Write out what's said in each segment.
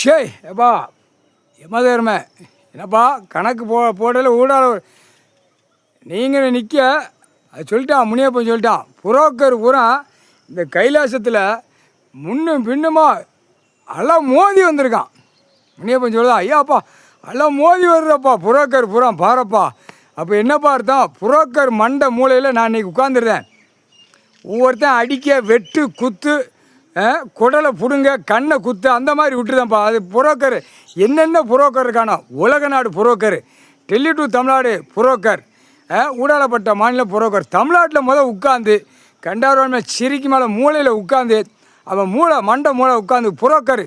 ஷே எப்பா எமதர்மை என்னப்பா கணக்கு போடல ஊடால நீங்கள் நிற்க அது சொல்லிட்டான் முனியப்பன் சொல்லிட்டான் புரோக்கர் பூரா இந்த கைலாசத்தில் முன்னும் பின்னுமா எல்லாம் மோதி வந்திருக்கான். முனியப்பன் சொல்லுதான் ஐயாப்பா எல்லாம் மோதி வருறப்பா புரோக்கர் பூரா பாருப்பா. அப்போ என்னப்பா அர்த்தம்? புரோக்கர் மண்டை மூலையில் நான் இன்றைக்கி உட்காந்துருந்தேன். ஒவ்வொருத்தன் அடிக்க வெட்டு குத்து குடலை பிடுங்க கண்ணை குத்து அந்த மாதிரி விட்டுருதான்ப்பா. அது புரோக்கர் என்னென்ன புரோக்கர் இருக்கானோ உலக நாடு broker, Delhi to Tamil Nadu broker, ஊடாலப்பட்ட மாநில புரோக்கர். தமிழ்நாட்டில் உட்காந்து கண்டாரோன்மை சிரிக்கு மேலே மூளையில் உட்காந்து அவன் மண்டை மூளை உட்காந்து புரோக்கர்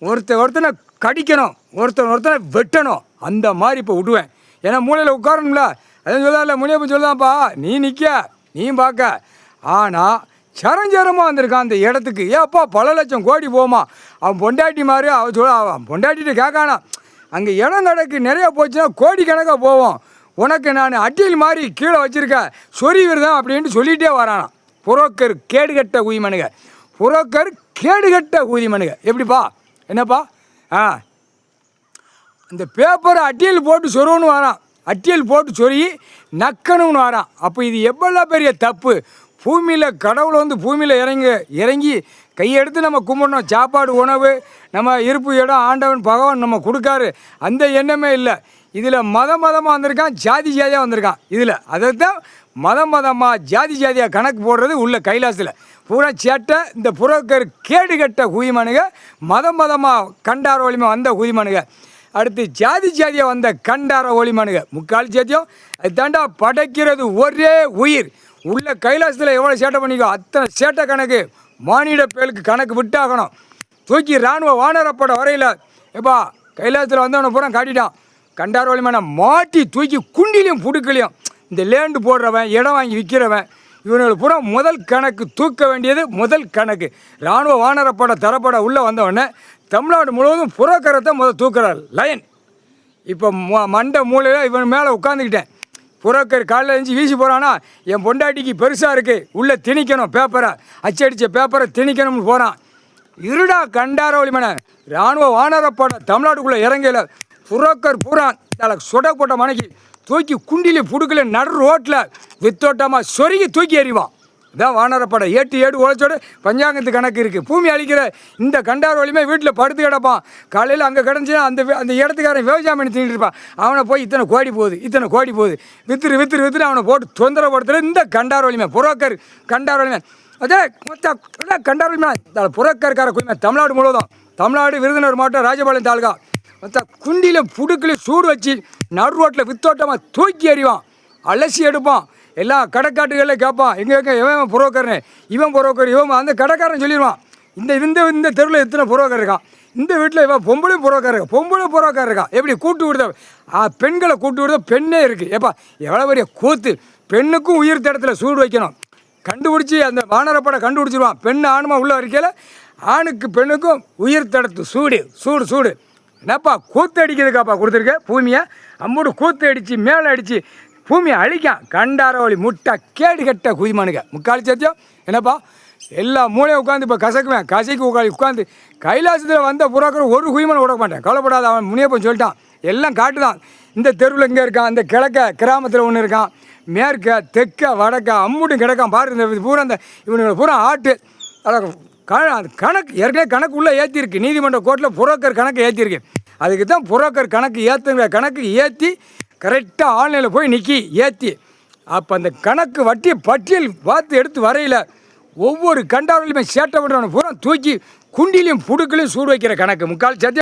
ஒருத்தனை கடிக்கணும், ஒருத்தனை வெட்டணும், அந்த மாதிரி இப்போ விடுவேன். ஏன்னா மூளையில் உட்காரணும்ல. அதான் சொல்லாத முனியப்பன் சொல்லுதான்ப்பா நீ நிற்க நீ பார்க்க. ஆனால் சரஞ்சரமாக வந்திருக்கான் அந்த இடத்துக்கு. ஏப்பா பல லட்சம் கோடி போமா அவன் பொண்டாட்டி மாதிரி அவன் பொண்டாட்டிகிட்ட கேட்கானா அங்கே இடம் கிடக்கு நிறையா போச்சுன்னா கோடி கணக்காக போவோம். உனக்கு நான் அட்டில் மாதிரி கீழே வச்சுருக்கேன் சொறி விருதான் அப்படின்ட்டு சொல்லிகிட்டே வரானா. புரோக்கர் கேடுகட்ட ஊதிமனுங்க, புரோக்கர் கேடுகட்ட ஊதிமனுங்க. எப்படிப்பா என்னப்பா இந்த பேப்பரை அட்டியல் போட்டு சொருவன்னு வரான், அட்டியல் போட்டு சொருகி நக்கணும்னு வரான். அப்போ இது எவ்வளோ பெரிய தப்பு. பூமியில் கடவுள் பூமியில் இறங்கி கையெடுத்து நம்ம கும்பிடணும். சாப்பாடு உணவு நம்ம இருப்பு இடம் ஆண்டவன் பகவான் நம்ம கொடுக்காரு, அந்த எண்ணமே இல்லை. இதில் மதமாக வந்திருக்கான், ஜாதி ஜாதியாக வந்திருக்கான். இதில் அதை தான் மதமாக ஜாதியாக கணக்கு போடுறது உள்ள கைலாசத்தில் பூரா சேட்டை. இந்த புரோக்கர் கேடுகட்ட குதிமனுங்க, மதமாக கண்டார ஒளிமை வந்த குதிமனுங்க. அடுத்து ஜாதியாக வந்த கண்டார ஒளிமனுங்க. முக்கால் சேத்தியம் அது தாண்டா படைக்கிறது ஒரே உயிர். உள்ள கைலாசத்தில் எவ்வளோ சேட்டை பண்ணிக்கோ அத்தனை சேட்டை கணக்கு மானிட பேருக்கு கணக்கு விட்டாகணும். தூக்கி இராணுவ வானரப்பட வரையில் எப்பா கைலாசத்தில் வந்தவனை பூரா காட்டிட்டான். கண்டார ஒளிமனை மாட்டி தூக்கி குண்டிலையும் புடுக்கலையும் இந்த லேண்டு போடுறவன் இடம் வாங்கி விற்கிறவன் இவனுக்கு பூரா முதல் கணக்கு தூக்க வேண்டியது முதல் கணக்கு. இராணுவ வானரப்பட தரப்பட உள்ளே வந்தவொடனே தமிழ்நாடு முழுவதும் புரோக்கரத்தை முதல் தூக்குறார் லயன். இப்போ மண்டை மூலையில் இவன் மேலே உட்காந்துக்கிட்டேன். புரோக்கர் காலையில் எழுந்து வீசி போகிறான்னா என் பொண்டாட்டிக்கு பெருசாக இருக்குது உள்ளே திணிக்கணும், பேப்பரை அச்சடித்த பேப்பரை திணிக்கணும்னு போகிறான். இருடா கண்டார ஒளிமனை இராணுவ வானரப்பட தமிழ்நாட்டுக்குள்ளே இறங்கல புரோக்கர் பூரான் சுட போட்ட மனைக்கு தூக்கி குண்டிலே புடுக்கல நடு ரோட்டில் வித்தோட்டமாக சொருகி தூக்கி எறிவான். இதான் வானரப்பட ஏடு உழைச்சோடு பஞ்சாங்கத்து கணக்கு இருக்குது. பூமி அழிக்கிற இந்த கண்டார ஒளிமை வீட்டில் படுத்து கிடப்பான். காலையில் அங்கே கிடந்துச்சுன்னா அந்த இடத்துக்காரன் விவசாயம் பண்ணி தின்னுட்டு இருப்பான். அவனை போய் இத்தனை கோடி போகுது வித்துரு அவனை போட்டு தொந்தரப்படுத்துகிற இந்த கண்டார ஒளிமை புரோக்கர் கண்டார ஒளிமை. அதே கண்டார ஒளிமை புரோக்கர்கார குடிமை தமிழ்நாடு முழுவதும், தமிழ்நாடு விருதுநகர் மாவட்டம் ராஜபாளையம் தாலுகா குண்டியில் புடுக்கில் சூடு வச்சு நடு ரோட்டில் வித்தோட்டமாக தூக்கி எறிவான், அலசி எடுப்பான். எல்லா கடைக்காட்டுகளில் கேட்பான் எங்கே இவன் புரோக்கர்னு, இவன் புரோக்கர் இவன் அந்த கடைக்காரன் சொல்லிடுவான் இந்த தெருவில் எத்தனை புரோக்கர் இருக்கான், இந்த வீட்டில் இவன் பொம்பளையும் புரோக்கர் இருக்கா. எப்படி கூட்டு விடுத பெண்களை கூட்டு விடுத பெண்ணே இருக்குது. ஏப்பா எவ்வளோ பெரிய கூத்து. பெண்ணுக்கும் உயிர் தடத்தில் சூடு வைக்கணும் கண்டுபிடிச்சி அந்த வானரப்படை கண்டுபிடிச்சிடுவான். பெண் ஆணுமா உள்ள வரைக்கையில் ஆணுக்கு பெண்ணுக்கும் உயிர் தடத்து சூடு என்னப்பா கூத்து அடிக்கிறதுக்காப்பா கொடுத்துருக்க பூமியை அம்மூடு கூத்து அடித்து மேலே அடித்து பூமியை அழிக்கான். கண்டார ஒளி முட்டை கேடு கட்ட குதிமனுங்க. முக்கால் சத்தியம் என்னப்பா எல்லா மூளையும் உட்காந்து இப்போ கசைக்கு உட்காந்து கைலாசத்தில் வந்த புரோக்கர் ஒரு குதிமனை விட மாட்டேன், கவலைப்படாத. அவன் முனியப்பன் சொல்லிட்டான் எல்லாம் காட்டுதான். இந்த தெருவில் இங்கே இருக்கான், இந்த கிழக்க கிராமத்தில் ஒன்று இருக்கான், மேற்க தெற்க வடக்க அம்மூட்டும் கிடக்கான் பாரு. இந்த பூரா இந்த இவனுங்களை பூரா ஆட்டு கணக்கு ஏற்கனவே கணக்கு உள்ளே ஏற்றிருக்கு. நீதிமன்ற கோர்ட்டில் புரோக்கர் கணக்கு ஏற்றிருக்கு. அதுக்கு தான் புரோக்கர் கணக்கு ஏற்றுங்கிற கணக்கு ஏற்றி கரெக்டாக ஆன்லைனில் போய் நிற்கி ஏற்றி அப்போ அந்த கணக்கு வட்டி பட்டியல் பார்த்து எடுத்து வரையில் ஒவ்வொரு கண்டாவிலையுமே சேட்டை பண்ணுறவனை பூரா தூக்கி குண்டிலையும் புடுக்கலையும் சூடு வைக்கிற கணக்கு. முக்கால் சத்தியம்.